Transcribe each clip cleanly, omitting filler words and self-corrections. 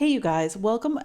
Hey you guys, welcome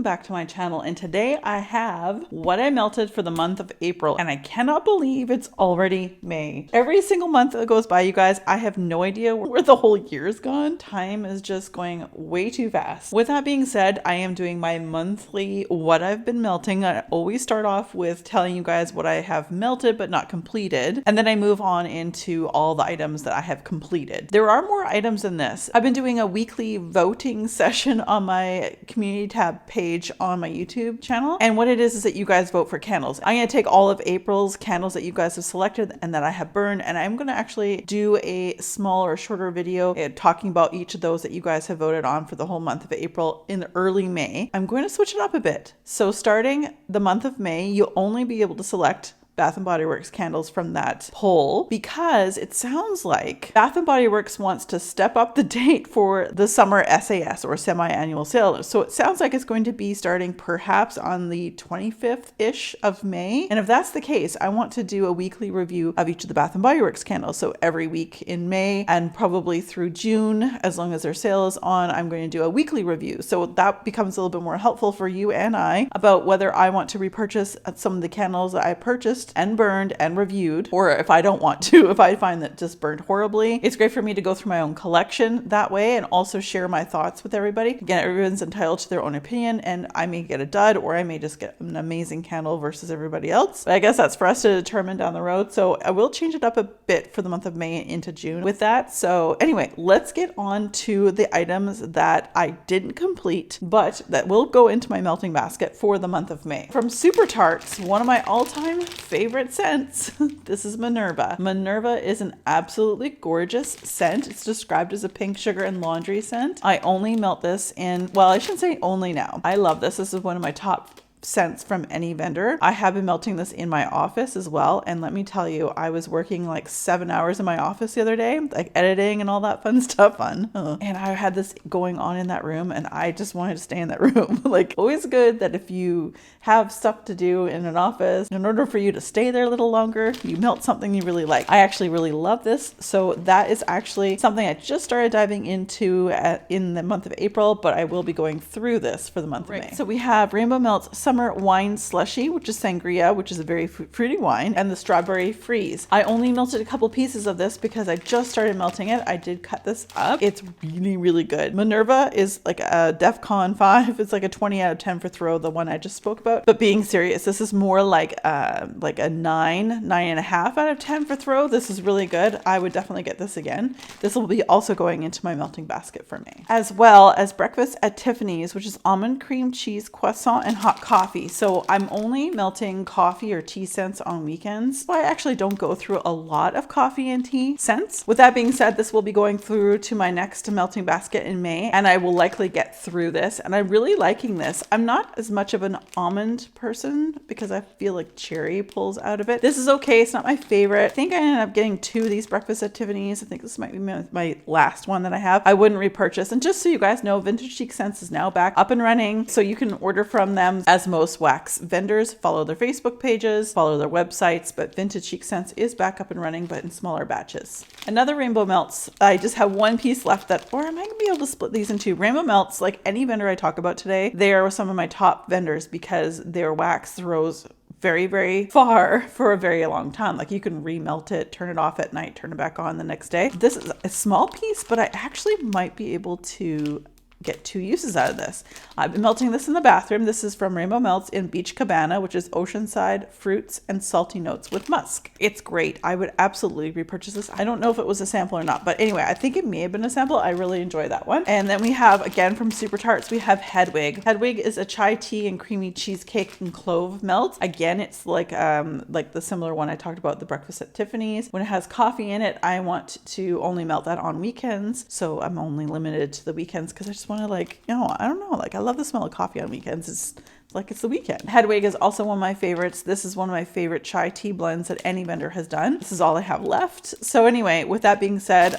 back to my channel, and today I have what I melted for the month of April, and I cannot believe it's already May. Every single month that goes by, you guys, I have no idea where the whole year's gone. Time is just going way too fast. With that being said, I am doing my monthly what I've been melting. I always start off with telling you guys what I have melted but not completed, and then I move on into all the items that I have completed. There are more items than this. I've been doing a weekly voting session on my community tab page on my YouTube channel. And what it is that you guys vote for candles. I'm going to take all of April's candles that you guys have selected and that I have burned, and I'm going to actually do a smaller, shorter video talking about each of those that you guys have voted on for the whole month of April in early May. I'm going to switch it up a bit. So starting the month of May, you'll only be able to select Bath & Body Works candles from that poll, because it sounds like Bath & Body Works wants to step up the date for the summer SAS or semi-annual sale. So it sounds like it's going to be starting perhaps on the 25th-ish of May. And if that's the case, I want to do a weekly review of each of the Bath & Body Works candles. So every week in May and probably through June, as long as their sale is on, I'm going to do a weekly review. So that becomes a little bit more helpful for you and I about whether I want to repurchase some of the candles that I purchased and burned and reviewed, or if I don't want to, if I find that just burned horribly. It's great for me to go through my own collection that way and also share my thoughts with everybody. Again, everyone's entitled to their own opinion, and I may get a dud or I may just get an amazing candle versus everybody else. But I guess that's for us to determine down the road. So I will change it up a bit for the month of May into June with that. So anyway, let's get on to the items that I didn't complete, but that will go into my melting basket for the month of May. From Super Tarts, one of my all-time favorite scents. This is Minerva. Minerva is an absolutely gorgeous scent. It's described as a pink sugar and laundry scent. I only melt this in, well, I shouldn't say only now. I love this. This is one of my top scents from any vendor. I have been melting this in my office as well, and let me tell you, I was working like 7 hours in my office the other day, like editing and all that fun stuff and I had this going on in that room, and I just wanted to stay in that room. Like, always good that if you have stuff to do in an office, in order for you to stay there a little longer, you melt something you really like. I actually really love this, so that is actually something I just started diving into in the month of April, but I will be going through this for the month of May. So we have Rainbow Melt's Summer Wine Slushy, which is sangria, which is a very fruity wine, and the Strawberry Freeze. I only melted a couple pieces of this because I just started melting it. I did cut this up. It's really, really good. Minerva is like a DEFCON 5. It's like a 20 out of 10 for throw, the one I just spoke about. But being serious, this is more like a 9.5 out of 10 for throw. This is really good. I would definitely get this again. This will be also going into my melting basket for May. As well as Breakfast at Tiffany's, which is almond cream cheese croissant and hot coffee. So I'm only melting coffee or tea scents on weekends. So I actually don't go through a lot of coffee and tea scents. With that being said, this will be going through to my next melting basket in May, and I will likely get through this. And I'm really liking this. I'm not as much of an almond person because I feel like cherry pulls out of it. This is okay. It's not my favorite. I think I ended up getting 2 of these Breakfast at Tiffany's. I think this might be my last one that I have. I wouldn't repurchase. And just so you guys know, Vintage Chic Scents is now back up and running. So you can order from them as most wax vendors. Follow their Facebook pages, follow their websites, but Vintage Chic Scents is back up and running, but in smaller batches. Another Rainbow Melts, I just have one piece left or I might be able to split these in two. Rainbow Melts, like any vendor I talk about today, they are some of my top vendors because their wax throws very, very far for a very long time. Like, you can remelt it, turn it off at night, turn it back on the next day. This is a small piece, but I actually might be able to get 2 uses out of this. I've been melting this in the bathroom. This is from Rainbow Melts in Beach Cabana, which is oceanside fruits and salty notes with musk. It's great. I would absolutely repurchase this. I don't know if it was a sample or not, but anyway, I think it may have been a sample. I really enjoy that one. And then we have, again from Super Tarts, we have Hedwig. Hedwig is a chai tea and creamy cheesecake and clove melt. Again, it's like the similar one I talked about, the Breakfast at Tiffany's. When it has coffee in it, I want to only melt that on weekends. So I'm only limited to the weekends because I just want to, like, you know, I don't know, like, I love the smell of coffee on weekends. It's like it's the weekend. Hedwig is also one of my favorites. This is one of my favorite chai tea blends that any vendor has done. This is all I have left. So anyway, with that being said,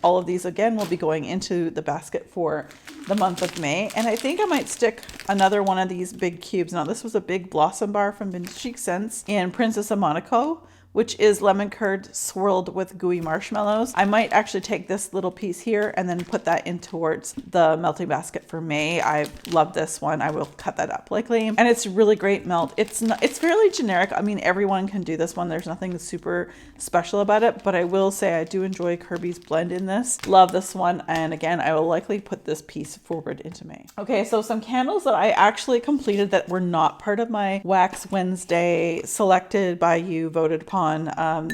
all of these again will be going into the basket for the month of May. And I think I might stick another one of these big cubes. Now, this was a big blossom bar from Vintage Chic Scents in Princess of Monaco, which is lemon curd swirled with gooey marshmallows. I might actually take this little piece here and then put that in towards the melting basket for May. I love this one. I will cut that up likely. And it's really great melt. It's fairly generic. I mean, everyone can do this one. There's nothing super special about it, but I will say I do enjoy Kirby's blend in this. Love this one. And again, I will likely put this piece forward into May. Okay, so some candles that I actually completed that were not part of my Wax Wednesday selected by you, voted upon.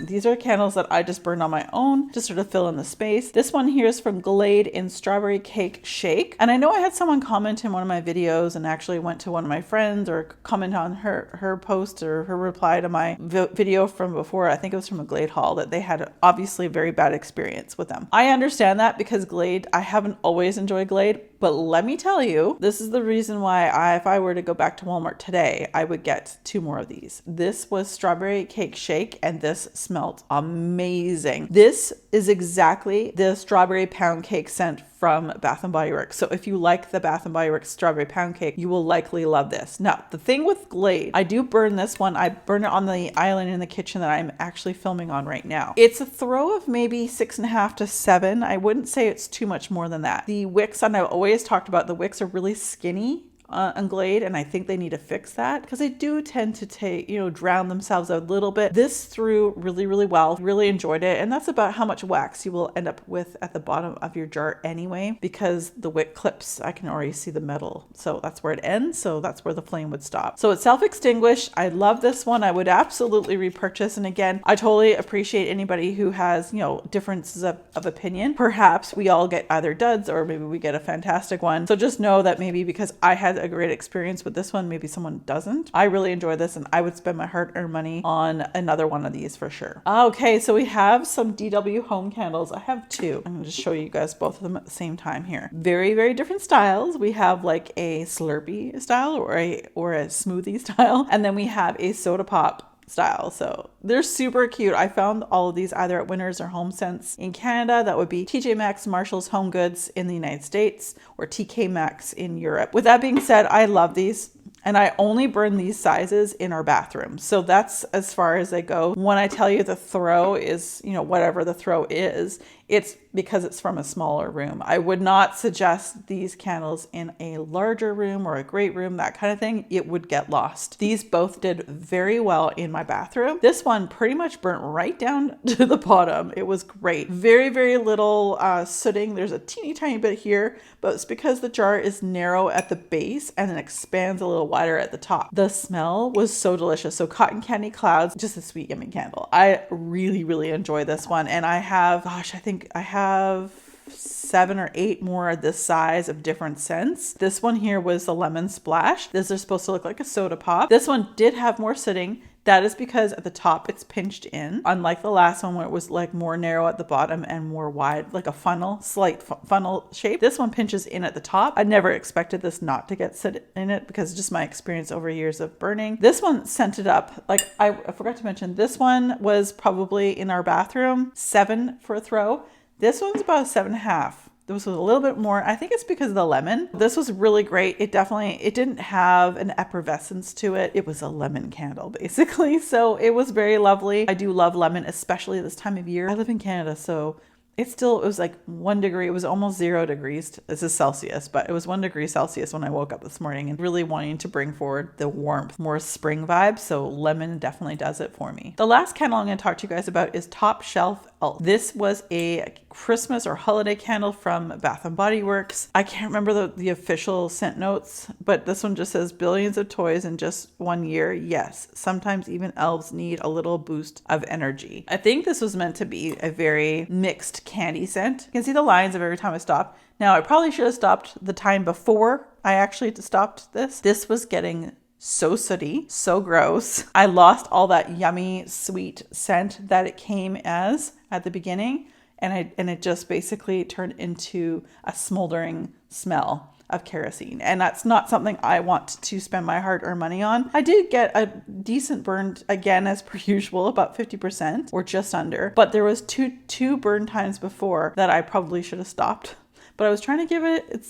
These are candles that I just burned on my own to sort of fill in the space. This one here is from Glade in Strawberry Cake Shake. And I know I had someone comment in one of my videos and actually went to one of my friends or comment on her post or her reply to my video from before. I think it was from a Glade haul that they had obviously a very bad experience with them. I understand that because Glade, I haven't always enjoyed Glade, but let me tell you, this is the reason why if I were to go back to Walmart today, I would get 2 more of these. This was Strawberry Cake Shake and this smelled amazing. This is exactly the strawberry pound cake scent from Bath & Body Works. So if you like the Bath & Body Works strawberry pound cake, you will likely love this. Now, the thing with Glade, I do burn this one. I burn it on the island in the kitchen that I'm actually filming on right now. It's a throw of maybe 6.5 to 7. I wouldn't say it's too much more than that. The wicks, and I've always talked about the wicks are really skinny on Glade, and I think they need to fix that because they do tend to drown themselves a little bit. This threw really, really well. Really enjoyed it, and that's about how much wax you will end up with at the bottom of your jar anyway, because the wick clips, I can already see the metal, so that's where it ends, so that's where the flame would stop. So it's self-extinguished. I love this one. I would absolutely repurchase, and again, I totally appreciate anybody who has differences of opinion. Perhaps we all get either duds or maybe we get a fantastic one. So just know that maybe because I had a great experience with this one, maybe someone doesn't. I really enjoy this and I would spend my hard-earned money on another one of these for sure. Okay, so we have some DW home candles. I have 2. I'm going to just show you guys both of them at the same time here. Very, very different styles. We have like a Slurpee style or a smoothie style, and then we have a soda pop style. So they're super cute. I found all of these either at Winners or Home Sense in Canada. That would be TJ Maxx, Marshall's, Home Goods in the United States, or TK Maxx in Europe. With that being said, I love these. And I only burn these sizes in our bathroom. So that's as far as they go. When I tell you the throw is, whatever the throw is, it's because it's from a smaller room. I would not suggest these candles in a larger room or a great room, that kind of thing. It would get lost. These both did very well in my bathroom. This one pretty much burnt right down to the bottom. It was great. Very, very little sooting. There's a teeny tiny bit here, but it's because the jar is narrow at the base and then expands a little wider at the top. The smell was so delicious. So Cotton Candy Clouds, just a sweet, yummy candle. I really, really enjoy this one. And I have, I think I have 7 or 8 more of this size of different scents. This one here was the Lemon Splash. This is supposed to look like a soda pop. This one did have more sitting. That is because at the top it's pinched in, unlike the last one where it was like more narrow at the bottom and more wide, like a funnel, slight funnel shape. This one pinches in at the top. I never expected this not to get sit in it because just my experience over years of burning. This one scented up, like I forgot to mention, this one was probably in our bathroom, 7 for a throw. This one's about 7.5. This was a little bit more. I think it's because of the lemon. This was really great. It didn't have an effervescence to it. It was a lemon candle basically. So it was very lovely. I do love lemon, especially this time of year. I live in Canada, so it was like 1 degree. It was almost 0 degrees. This is Celsius, but it was 1 degree Celsius when I woke up this morning and really wanting to bring forward the warmth, more spring vibe. So lemon definitely does it for me. The last candle I'm going to talk to you guys about is Top Shelf Elf. This was a Christmas or holiday candle from Bath & Body Works. I can't remember the official scent notes, but this one just says billions of toys in just 1 year. Yes, sometimes even elves need a little boost of energy. I think this was meant to be a very mixed candy scent. You can see the lines of every time I stop. Now, I probably should have stopped the time before I actually stopped this. This was getting so sooty, so gross. I lost all that yummy, sweet scent that it came as at the beginning, and it just basically turned into a smoldering smell of kerosene. And that's not something I want to spend my hard-earned money on. I did get a decent burn, again, as per usual, about 50% or just under, but there was two burn times before that I probably should have stopped. but I was trying to give it,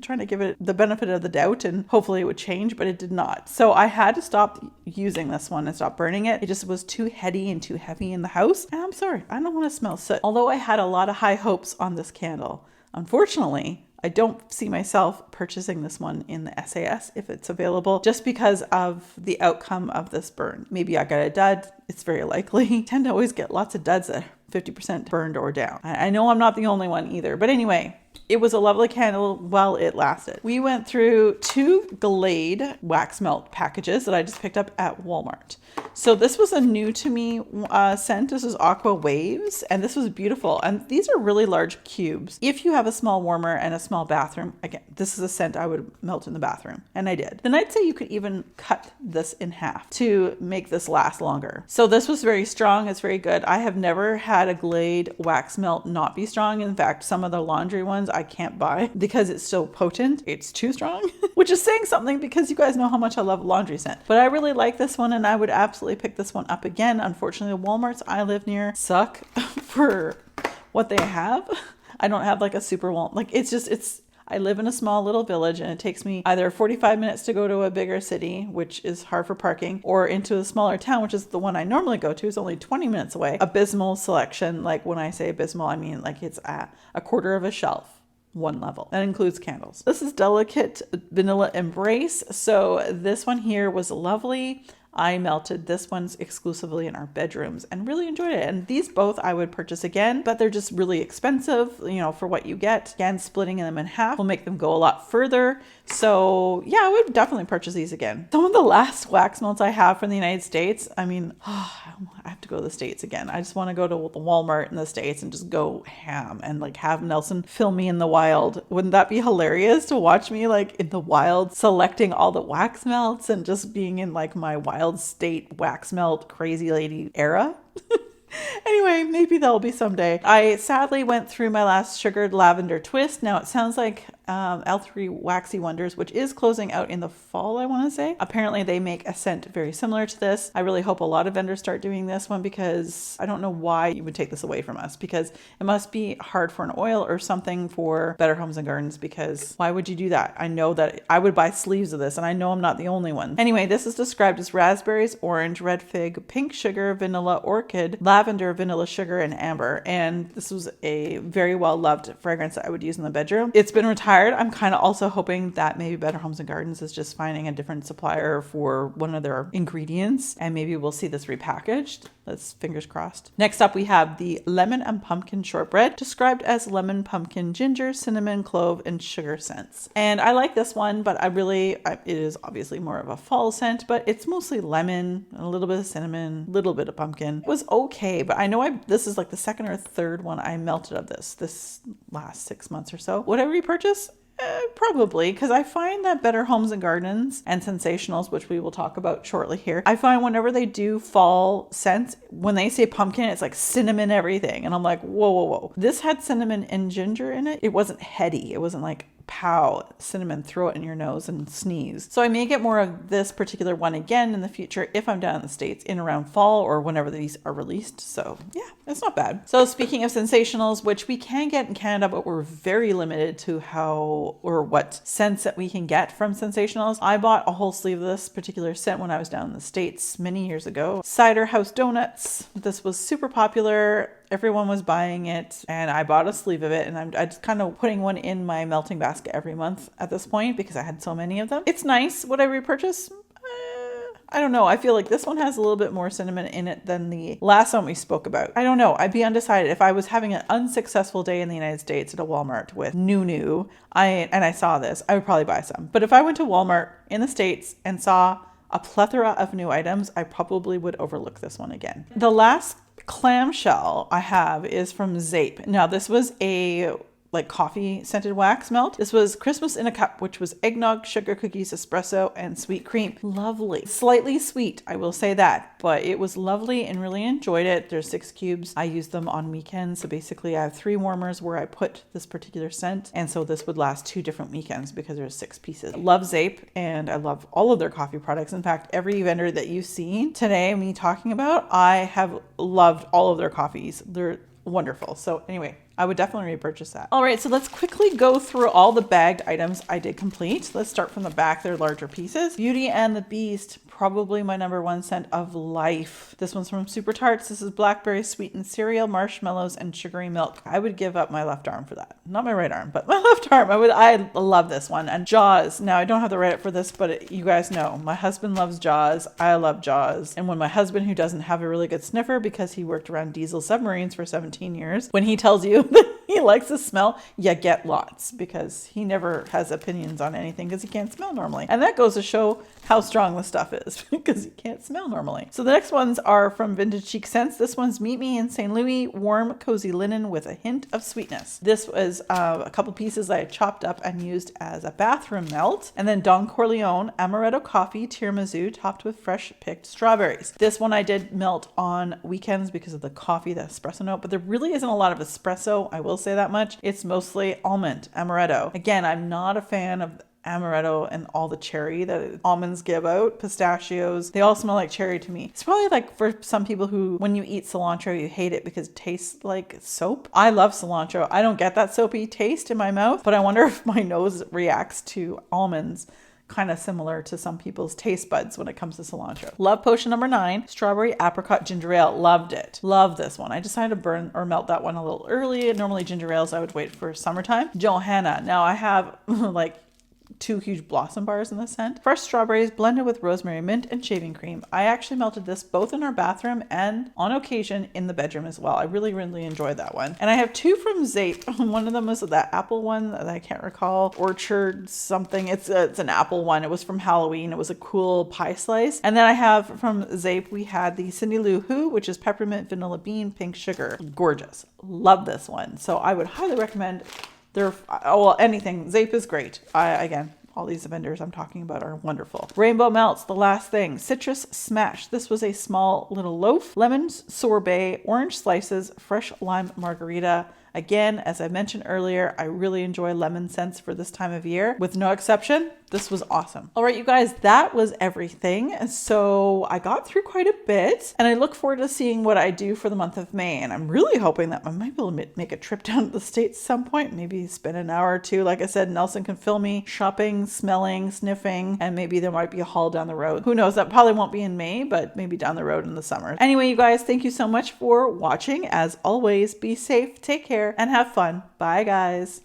trying to give it the benefit of the doubt and hopefully it would change, but it did not. So I had to stop using this one and stop burning it. It just was too heady and too heavy in the house. And I'm sorry, I don't want to smell soot. Although I had a lot of high hopes on this candle. Unfortunately, I don't see myself purchasing this one in the SAS if it's available, just because of the outcome of this burn. Maybe I got a dud. It's very likely. I tend to always get lots of duds that are 50% burned or down. I know I'm not the only one either, but anyway, it was a lovely candle while it lasted. We went through 2 Glade wax melt packages that I just picked up at Walmart. So this was a new to me scent. This is Aqua Waves, and this was beautiful. And these are really large cubes. If you have a small warmer and a small bathroom, again, this is a scent I would melt in the bathroom, and I did. Then I'd say you could even cut this in half to make this last longer. So this was very strong. It's very good. I have never had a Glade wax melt not be strong. In fact, some of the laundry ones I can't buy because it's so potent. It's too strong, which is saying something because you guys know how much I love laundry scent. But I really like this one, and I would absolutely pick this one up again. Unfortunately, the Walmarts I live near suck for what they have. I don't have like a super Walmart. Like I live in a small little village, and it takes me either 45 minutes to go to a bigger city, which is hard for parking, or into a smaller town, which is the one I normally go to. It's only 20 minutes away. Abysmal selection. Like when I say abysmal, I mean like it's a quarter of a shelf. One level. That includes candles. This is Delicate Vanilla Embrace. So this one here was lovely. I melted this one's exclusively in our bedrooms and really enjoyed it. And these both I would purchase again, but they're just really expensive, for what you get. Again, splitting them in half will make them go a lot further. So yeah, I would definitely purchase these again. Some of the last wax melts I have from the United States, I have to go to the States again. I just want to go to the Walmart in the States and just go ham and like have Nelson film me in the wild. Wouldn't that be hilarious to watch me like in the wild selecting all the wax melts and just being in like my wild state wax melt crazy lady era? Anyway, maybe that'll be someday. I sadly went through my last sugared lavender twist. Now it sounds like L3 Waxy Wonders, which is closing out in the fall, I want to say. Apparently they make a scent very similar to this. I really hope a lot of vendors start doing this one, because I don't know why you would take this away from us, because it must be hard for an oil or something for Better Homes and Gardens, because why would you do that? I know that I would buy sleeves of this, and I know I'm not the only one. Anyway, this is described as raspberries, orange, red fig, pink sugar, vanilla orchid, lavender, vanilla sugar, and amber. And this was a very well loved fragrance that I would use in the bedroom. It's been retired. I'm kind of also hoping that maybe Better Homes and Gardens is just finding a different supplier for one of their ingredients, and maybe we'll see this repackaged. Let's fingers crossed. Next up, we have the lemon and pumpkin shortbread, described as lemon, pumpkin, ginger, cinnamon, clove, and sugar scents. And I like this one, but it is obviously more of a fall scent, but it's mostly lemon, a little bit of cinnamon, a little bit of pumpkin. It was okay, but I know this is like the second or third one I melted of this last 6 months or so. Would I repurchase? Probably, because I find that Better Homes and Gardens and Sensationals, which we will talk about shortly here, I find whenever they do fall scents, when they say pumpkin, it's like cinnamon everything. And I'm like, whoa. This had cinnamon and ginger in it. It wasn't heady. It wasn't like pow, cinnamon, throw it in your nose and sneeze. So I may get more of this particular one again in the future if I'm down in the States in around fall or whenever these are released. So yeah, it's not bad. So speaking of Sensationals, which we can get in Canada, but we're very limited to how or what scents that we can get from Sensationals. I bought a whole sleeve of this particular scent when I was down in the States many years ago. Cider House Donuts. This was super popular. Everyone was buying it, and I bought a sleeve of it, and I'm just kind of putting one in my melting basket every month at this point because I had so many of them. It's nice. Would I repurchase? I don't know. I feel like this one has a little bit more cinnamon in it than the last one we spoke about. I don't know. I'd be undecided. If I was having an unsuccessful day in the United States at a Walmart with new, and I saw this, I would probably buy some. But if I went to Walmart in the States and saw a plethora of new items, I probably would overlook this one again. The last clamshell I have is from Zape. Now this was a coffee scented wax melt. This was Christmas in a Cup, which was eggnog, sugar cookies, espresso, and sweet cream. Lovely. Slightly sweet, I will say that, but it was lovely and really enjoyed it. There's 6 cubes. I use them on weekends. So basically I have 3 warmers where I put this particular scent. And so this would last 2 different weekends because there's 6 pieces. I love Zape and I love all of their coffee products. In fact, every vendor that you've seen today, me talking about, I have loved all of their coffees. They're wonderful. So anyway, I would definitely repurchase that. All right, so let's quickly go through all the bagged items I did complete. Let's start from the back. They're larger pieces. Beauty and the Beast, probably my #1 scent of life. This one's from Super Tarts. This is blackberry sweetened cereal, marshmallows, and sugary milk. I would give up my left arm for that. Not my right arm, but my left arm. I love this one. And Jaws. Now, I don't have the Reddit for this, but you guys know my husband loves Jaws. I love Jaws. And when my husband, who doesn't have a really good sniffer because he worked around diesel submarines for 17 years, when he tells you that he likes the smell, you get lots, because he never has opinions on anything because he can't smell normally. And that goes to show how strong the stuff is because you can't smell normally. So the next ones are from Vintage Chic Scents. This one's Meet Me in St. Louis, warm, cozy linen with a hint of sweetness. This was a couple pieces I had chopped up and used as a bathroom melt. And then Don Corleone, amaretto coffee, tiramisu, topped with fresh picked strawberries. This one I did melt on weekends because of the coffee, the espresso note, but there really isn't a lot of espresso, I will say that much. It's mostly almond, amaretto. Again, I'm not a fan of amaretto and all the cherry that almonds give out. Pistachios, they all smell like cherry to me. It's probably like for some people who, when you eat cilantro, you hate it because it tastes like soap. I love cilantro. I don't get that soapy taste in my mouth, but I wonder if my nose reacts to almonds kind of similar to some people's taste buds when it comes to cilantro. Love potion #9, strawberry apricot ginger ale. Loved it. Love this one. I decided to burn or melt that one a little early. Normally ginger ales I would wait for summertime. Johanna. Now I have like 2 huge blossom bars in the scent. Fresh strawberries blended with rosemary, mint, and shaving cream. I actually melted this both in our bathroom and on occasion in the bedroom as well. I really, really enjoyed that one. And I have 2 from Zape. One of them was that apple one that I can't recall. Orchard something. It's an apple one. It was from Halloween. It was a cool pie slice. And then I have from Zape, we had the Cindy Lou Who, which is peppermint, vanilla bean, pink sugar. Gorgeous. Love this one. So I would highly recommend anything. Zape is great. Again, all these vendors I'm talking about are wonderful. Rainbow Melts, the last thing. Citrus Smash. This was a small little loaf. Lemon sorbet, orange slices, fresh lime margarita. Again, as I mentioned earlier, I really enjoy lemon scents for this time of year. With no exception, this was awesome. All right, you guys, that was everything. And so I got through quite a bit, and I look forward to seeing what I do for the month of May. And I'm really hoping that I might be able to make a trip down to the States at some point, maybe spend an hour or two. Like I said, Nelson can film me shopping, smelling, sniffing, and maybe there might be a haul down the road. Who knows? That probably won't be in May, but maybe down the road in the summer. Anyway, you guys, thank you so much for watching. As always, be safe, take care, and have fun. Bye, guys.